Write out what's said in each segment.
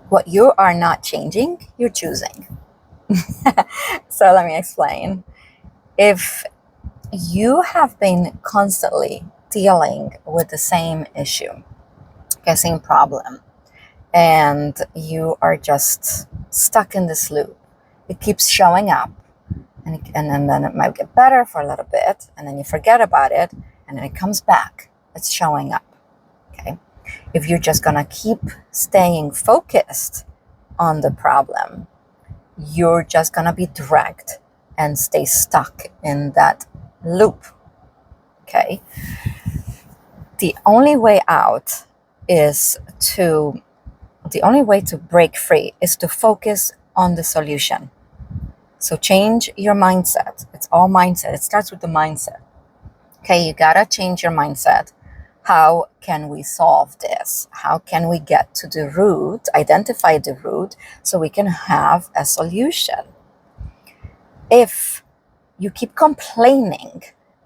What you are not changing, you're choosing. So let me explain. If you have been constantly dealing with the same issue, the same problem, and you are just stuck in this loop, it keeps showing up, and then it might get better for a little bit, and then you forget about it, and then it comes back. It's showing up. Okay. If you're just gonna keep staying focused on the problem, you're just gonna be dragged and stay stuck in that loop. Okay. The only way out is to, the only way to break free is to focus on the solution. So change your mindset. It's all mindset. It starts with the mindset. Okay, you gotta change your mindset. How can we solve this? How can we get to the root, identify the root, so we can have a solution? If you keep complaining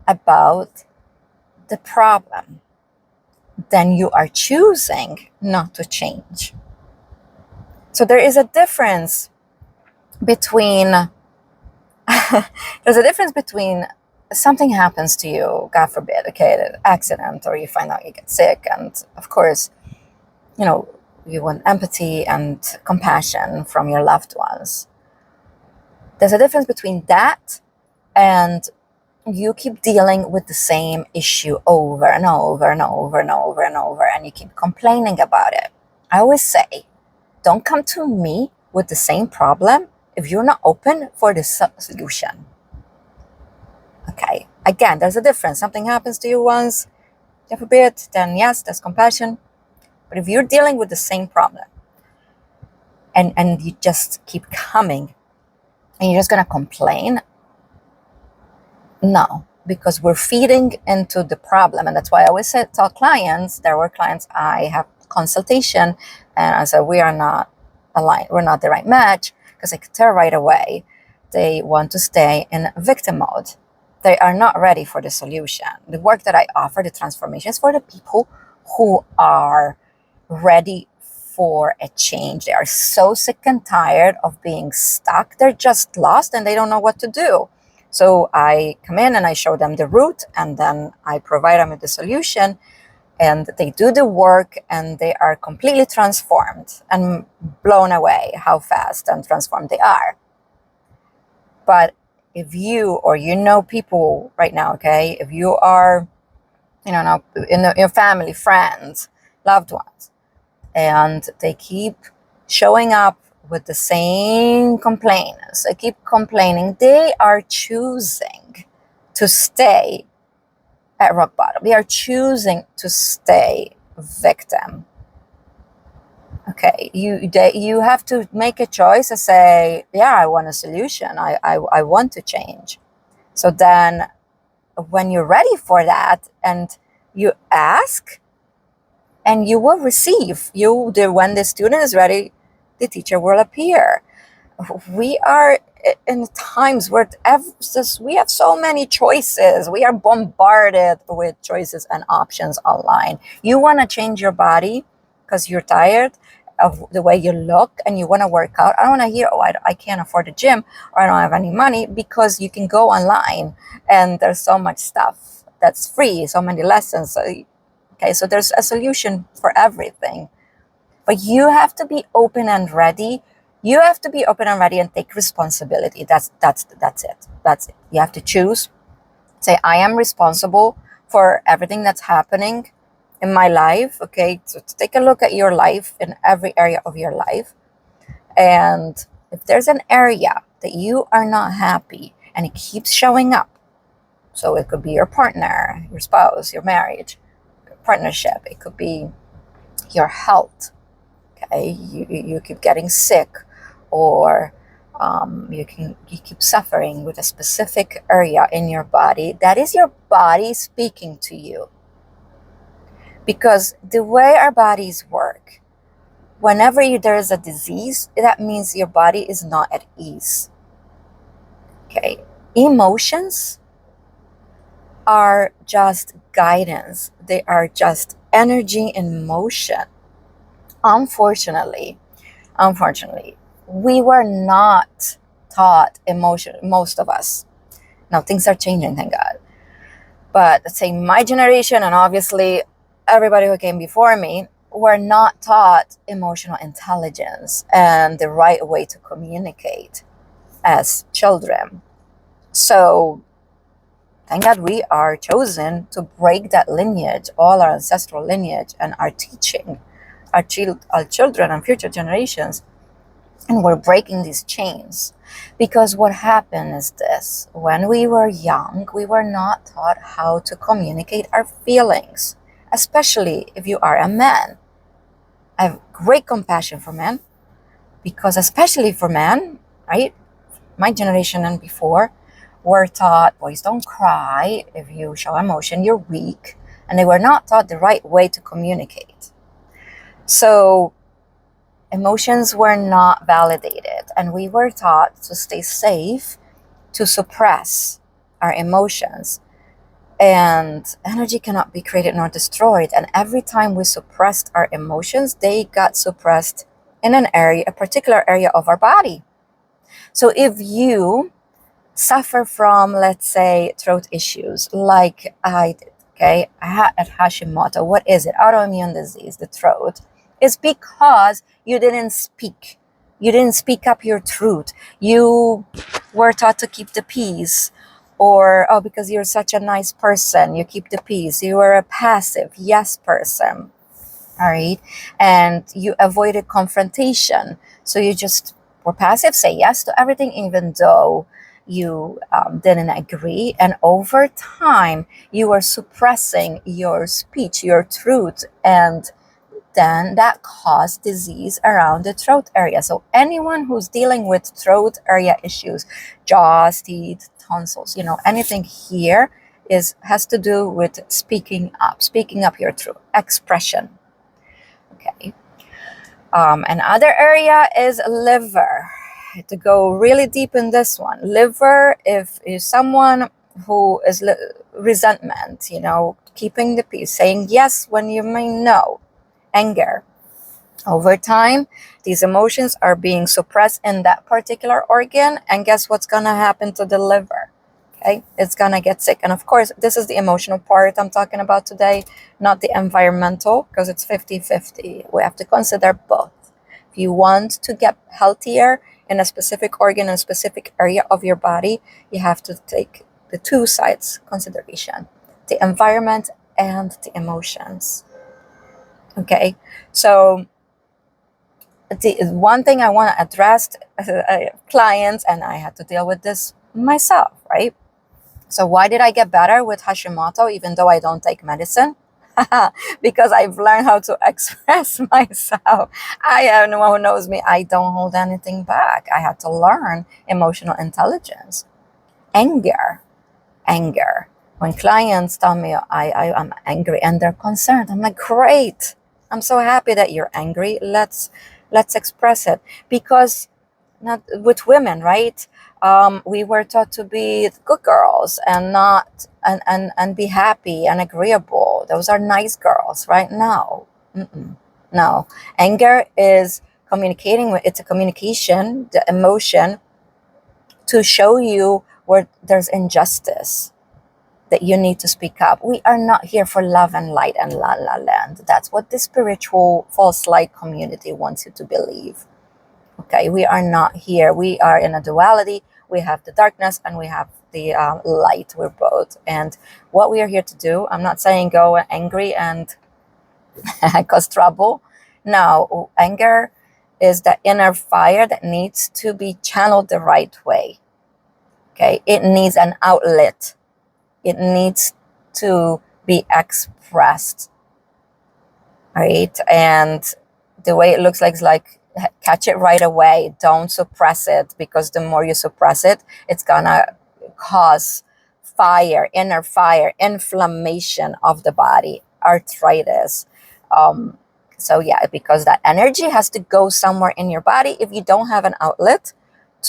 about the problem, then you are choosing not to change. So there is a difference between there's a difference between something happens to you, God forbid, okay, an accident, or you find out you get sick, and of course, you know, you want empathy and compassion from your loved ones. There's a difference between that and you keep dealing with the same issue over and over and over and over and over, and you keep complaining about it. I always say, don't come to me with the same problem if you're not open for the solution. Okay, again, there's a difference. Something happens to you once, God forbid, then yes, there's compassion. But if you're dealing with the same problem and you just keep coming and you're just going to complain, no, because we're feeding into the problem. And that's why I always tell clients, there were clients I have consultation, and I said, we are not aligned. We're not the right match, because I could tell right away they want to stay in victim mode. They are not ready for the solution. The work that I offer, the transformation, is for the people who are ready for a change. They are so sick and tired of being stuck. They're just lost and they don't know what to do. So I come in and I show them the route, and then I provide them with the solution, and they do the work, and they are completely transformed and blown away how fast and transformed they are. But if you, or you know people right now, okay, if you are, you know, in your family, friends, loved ones, and they keep showing up with the same complaints, they keep complaining, they are choosing to stay at rock bottom. They are choosing to stay victim. Okay, you have to make a choice and say, yeah, I want a solution. I want to change. So then when you're ready for that and you ask, and you will receive, when the student is ready, the teacher will appear. We are in times where we have so many choices. We are bombarded with choices and options online. You want to change your body because you're tired of the way you look and you want to work out. I don't want to hear, oh, I can't afford a gym, or I don't have any money, because you can go online and there's so much stuff that's free, so many lessons. Okay, so there's a solution for everything. But you have to be open and ready. You have to be open and ready and take responsibility. That's it. That's it. You have to choose. Say, I am responsible for everything that's happening in my life. Okay, so take a look at your life, in every area of your life. And if there's an area that you are not happy and it keeps showing up, so it could be your partner, your spouse, your marriage, your partnership. It could be your health. Okay, you keep getting sick, or you keep suffering with a specific area in your body. That is your body speaking to you. Because the way our bodies work, whenever there is a disease, that means your body is not at ease. Okay, emotions are just guidance. They are just energy in motion. Unfortunately, unfortunately, we were not taught emotion, most of us. Now things are changing, thank God. But let's say my generation, and obviously everybody who came before me, were not taught emotional intelligence and the right way to communicate as children. So thank God we are chosen to break that lineage, all our ancestral lineage, and are teaching our children and future generations. And we're breaking these chains. Because what happened is this: when we were young, we were not taught how to communicate our feelings, especially if you are a man. I have great compassion for men, because especially for men, right? My generation and before were taught, boys don't cry. If you show emotion, you're weak. And they were not taught the right way to communicate. So emotions were not validated, and we were taught to stay safe, to suppress our emotions. And energy cannot be created nor destroyed. And every time we suppressed our emotions, they got suppressed in an area, a particular area of our body. So if you suffer from, let's say, throat issues like I did, okay, I had at Hashimoto. What is it? Autoimmune disease, the throat. It's because you didn't speak. You didn't speak up your truth. You were taught to keep the peace. Or, oh, because you're such a nice person, you keep the peace. You were a passive yes person. All right. And you avoided confrontation. So you just were passive, say yes to everything, even though you didn't agree. And over time, you were suppressing your speech, your truth. And then that caused disease around the throat area. So anyone who's dealing with throat area issues, jaws, teeth, tonsils, anything here has to do with speaking up your truth, expression. Okay. Another area is liver. To go really deep in this one, liver, if someone who is resentment, keeping the peace, saying yes when you mean no, anger. Over time, these emotions are being suppressed in that particular organ, and guess what's gonna happen to the liver? Okay, it's gonna get sick. And of course, this is the emotional part I'm talking about today, not the environmental, because it's 50-50. We have to consider both. If you want to get healthier in a specific organ, in a specific area of your body, you have to take the two sides consideration, the environment and the emotions. Okay, so the one thing I want to address clients, and I had to deal with this myself, right? So why did I get better with Hashimoto even though I don't take medicine? Because I've learned how to express myself. I have no one who knows me. I don't hold anything back. I had to learn emotional intelligence. Anger. When clients tell me I'm angry and they're concerned, I'm like, great. I'm so happy that you're angry. Let's express it. Because not with women, right? We were taught to be good girls and not and be happy and agreeable. Those are nice girls, right? No, no. Anger is communicating with. It's a communication, the emotion, to show you where there's injustice, that you need to speak up. We are not here for love and light and la la land. That's what the spiritual false light community wants you to believe. Okay, we are not here. We are in a duality. We have the darkness and we have the light. We're both. And what we are here to do, I'm not saying go angry and cause trouble. No, anger is the inner fire that needs to be channeled the right way. Okay, it needs an outlet. It needs to be expressed. Right? And the way it looks like is like, catch it right away. Don't suppress it, because the more you suppress it, it's gonna cause inner fire, inflammation of the body, arthritis. So yeah, because that energy has to go somewhere in your body. If you don't have an outlet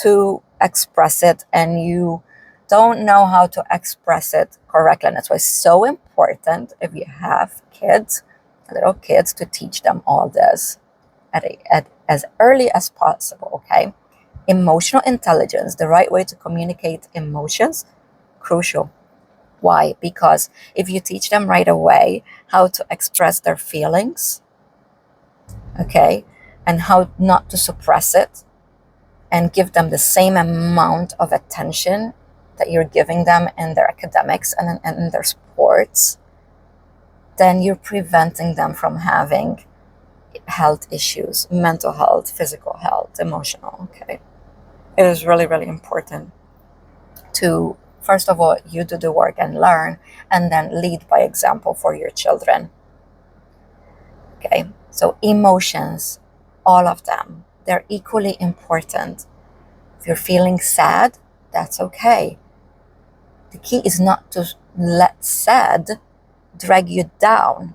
to express it and you don't know how to express it correctly, and that's why it's so important if you have kids, little kids, to teach them all this. at as early as possible, okay? Emotional intelligence, the right way to communicate emotions, crucial. Why? Because if you teach them right away how to express their feelings, okay, and how not to suppress it, and give them the same amount of attention that you're giving them in their academics and in their sports, then you're preventing them from having health issues, mental health, physical health, emotional, okay? It is really, really important to, first of all, you do the work and learn, and then lead by example for your children, okay? So emotions, all of them, they're equally important. If you're feeling sad, that's okay. The key is not to let sad drag you down.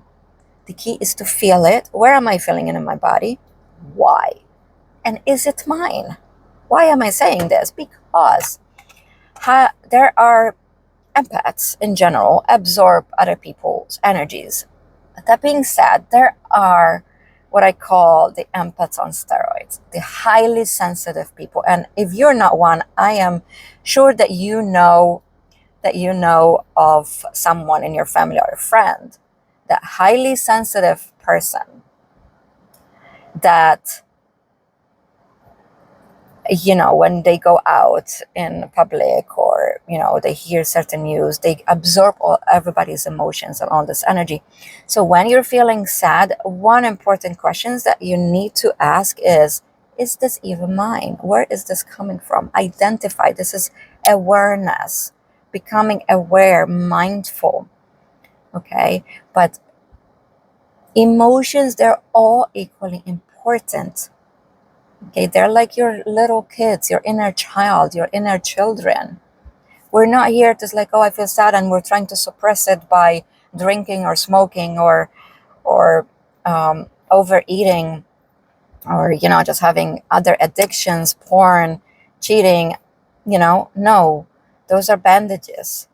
The key is to feel it. Where am I feeling it in my body? Why? And is it mine? Why am I saying this? Because there are empaths in general absorb other people's energies. That being said, there are what I call the empaths on steroids, the highly sensitive people. And if you're not one, I am sure that you know of someone in your family or a friend, that highly sensitive person that, when they go out in public, or they hear certain news, they absorb everybody's emotions and all this energy. So when you're feeling sad, one important question that you need to ask is this even mine? Where is this coming from? Identify. This is awareness, becoming aware, mindful, okay? But emotions, they're all equally important. Okay, they're like your little kids, your inner child, your inner children. We're not here to like, oh, I feel sad, and we're trying to suppress it by drinking or smoking or overeating, or just having other addictions, porn, cheating. No, those are bandages.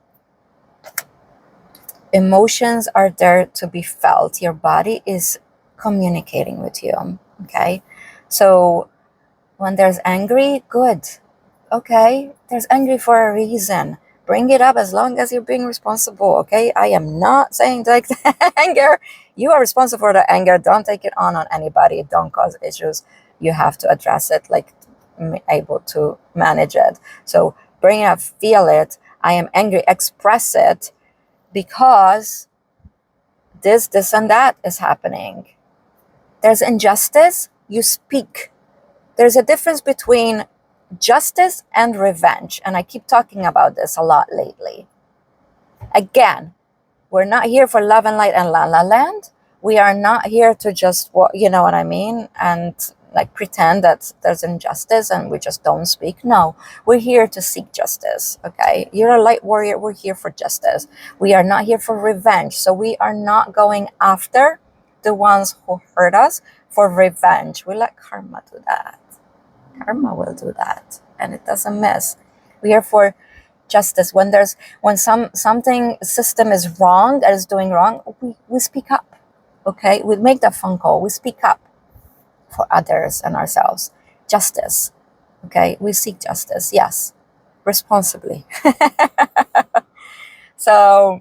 Emotions are there to be felt. Your body is communicating with you. Okay, so when there's angry, good. Okay, there's angry for a reason. Bring it up as long as you're being responsible, okay? I am not saying like anger. You are responsible for the anger. Don't take it on anybody. Don't cause issues. You have to address it, like able to manage it. So bring it up, feel it. I am angry, express it, because this, and that is happening. There's injustice, you speak. There's a difference between justice and revenge. And I keep talking about this a lot lately. Again, we're not here for love and light and la la land. We are not here to just, you know what I mean? And like pretend that there's injustice and we just don't speak. No, we're here to seek justice, okay? You're a light warrior. We're here for justice. We are not here for revenge. So we are not going after the ones who hurt us for revenge. We let karma do that. Karma will do that, and it doesn't miss. We are for justice. When something system is wrong, that is doing wrong, we speak up. Okay, we make that phone call. We speak up for others and ourselves. Justice. Okay, we seek justice. Yes, responsibly. So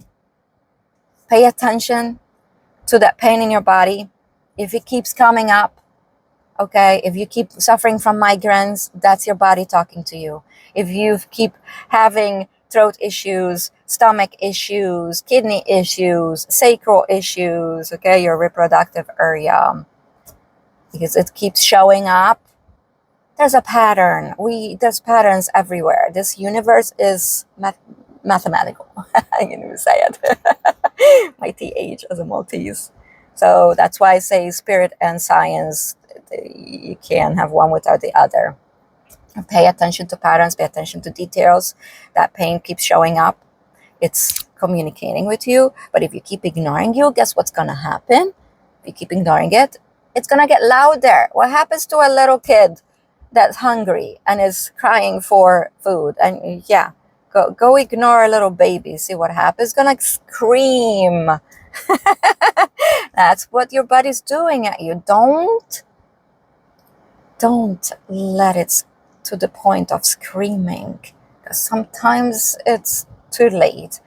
pay attention to that pain in your body. If it keeps coming up, okay, if you keep suffering from migraines, that's your body talking to you. If you keep having throat issues, stomach issues, kidney issues, sacral issues, okay, your reproductive area, because it keeps showing up, there's a pattern. There's patterns everywhere. This universe is mathematical. I can even say it. My TH as a Maltese. So that's why I say spirit and science, you can't have one without the other. Pay attention to patterns, pay attention to details. That pain keeps showing up. It's communicating with you. But if you keep ignoring you, guess what's going to happen? If you keep ignoring it, it's going to get louder. What happens to a little kid that's hungry and is crying for food? And yeah, go ignore a little baby. See what happens. It's going to scream. That's what your body's doing at you. Don't don't let it to the point of screaming. Sometimes it's too late.